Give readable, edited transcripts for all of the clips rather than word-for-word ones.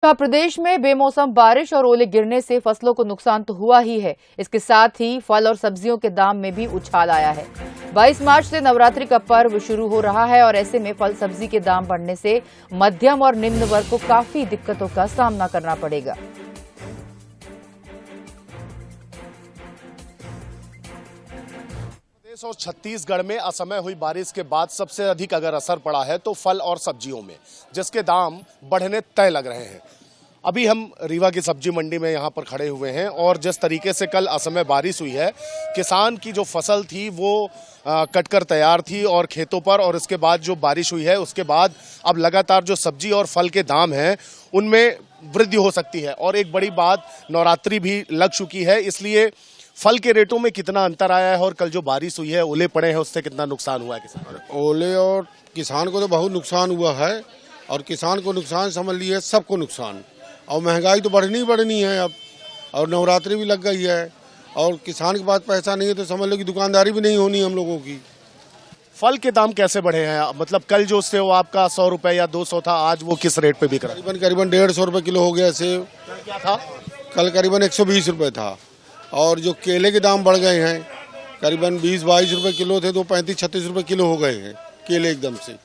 प्रदेश में बेमौसम बारिश और ओले गिरने से फसलों को नुकसान तो हुआ ही है, इसके साथ ही फल और सब्जियों के दाम में भी उछाल आया है। 22 मार्च से नवरात्रि का पर्व शुरू हो रहा है और ऐसे में फल सब्जी के दाम बढ़ने से मध्यम और निम्न वर्ग को काफी दिक्कतों का सामना करना पड़ेगा। प्रदेश और छत्तीसगढ़ में असमय हुई बारिश के बाद सबसे अधिक अगर असर पड़ा है तो फल और सब्जियों में, जिसके दाम बढ़ने तय लग रहे हैं। अभी हम रीवा की सब्जी मंडी में यहाँ पर खड़े हुए हैं और जिस तरीके से कल असमय बारिश हुई है, किसान की जो फसल थी वो कटकर तैयार थी और खेतों पर, और इसके बाद जो बारिश हुई है उसके बाद अब लगातार जो सब्जी और फल के दाम हैं उनमें वृद्धि हो सकती है। और एक बड़ी बात, नवरात्रि भी लग चुकी है, इसलिए फल के रेटों में कितना अंतर आया है और कल जो बारिश हुई है, ओले पड़े हैं, उससे कितना नुकसान हुआ है किसान? ओले और किसान को तो बहुत नुकसान हुआ है, और किसान को नुकसान समझ लिए सबको नुकसान। और महंगाई तो बढ़नी है अब, और नवरात्रि भी लग गई है, और किसान के पास पैसा नहीं है तो समझ लो कि दुकानदारी भी नहीं होनी हम लोगों की। फल के दाम कैसे बढ़े हैं? मतलब कल जो सेव आपका 100 रुपए या 200 था, आज वो किस रेट पे बिक रहा है? करीबन 150 रुपये किलो हो गया सेव। क्या था? कल करीबन 120 रुपये था। और जो केले के दाम बढ़ गए हैं, करीबन 20-22 रुपये किलो थे तो 35-36 रुपये किलो हो गए हैं केले एकदम से।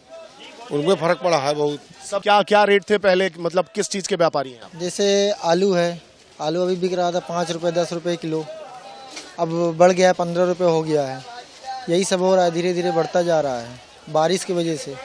उनमें फर्क पड़ा है बहुत। सब क्या रेट थे पहले, मतलब किस चीज़ के व्यापारी हैं आप? जैसे आलू है, आलू अभी बिक रहा था 5 रुपये 10 रुपये किलो, अब बढ़ गया है 15 रुपये हो गया है। यही सब हो रहा है, धीरे धीरे बढ़ता जा रहा है। बारिश की वजह से,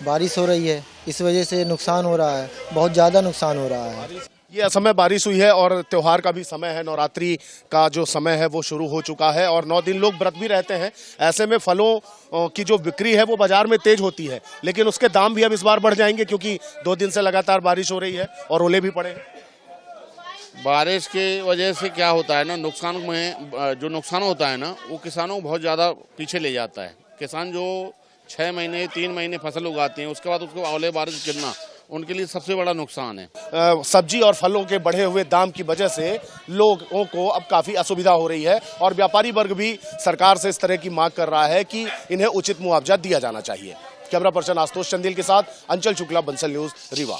बारिश हो रही है, इस वजह से नुकसान हो रहा है, बहुत ज़्यादा नुकसान हो रहा है। ये असमय बारिश हुई है और त्योहार का भी समय है, नवरात्रि का जो समय है वो शुरू हो चुका है और 9 दिन लोग व्रत भी रहते हैं। ऐसे में फलों की जो बिक्री है वो बाजार में तेज होती है, लेकिन उसके दाम भी अब इस बार बढ़ जाएंगे क्योंकि 2 दिन से लगातार बारिश हो रही है और ओले भी पड़े हैं। बारिश की वजह से क्या होता है ना, नुकसान में जो नुकसान होता है ना, वो किसानों को बहुत ज़्यादा पीछे ले जाता है। किसान जो 6 महीने 3 महीने फसल उगाते हैं, उसके बाद उसको ओले बारिश गिरना उनके लिए सबसे बड़ा नुकसान है। सब्जी और फलों के बढ़े हुए दाम की वजह से लोगों को अब काफी असुविधा हो रही है और व्यापारी वर्ग भी सरकार से इस तरह की मांग कर रहा है कि इन्हें उचित मुआवजा दिया जाना चाहिए। कैमरा पर्सन आशुतोष चंदेल के साथ अंचल शुक्ला, बंसल न्यूज, रीवा।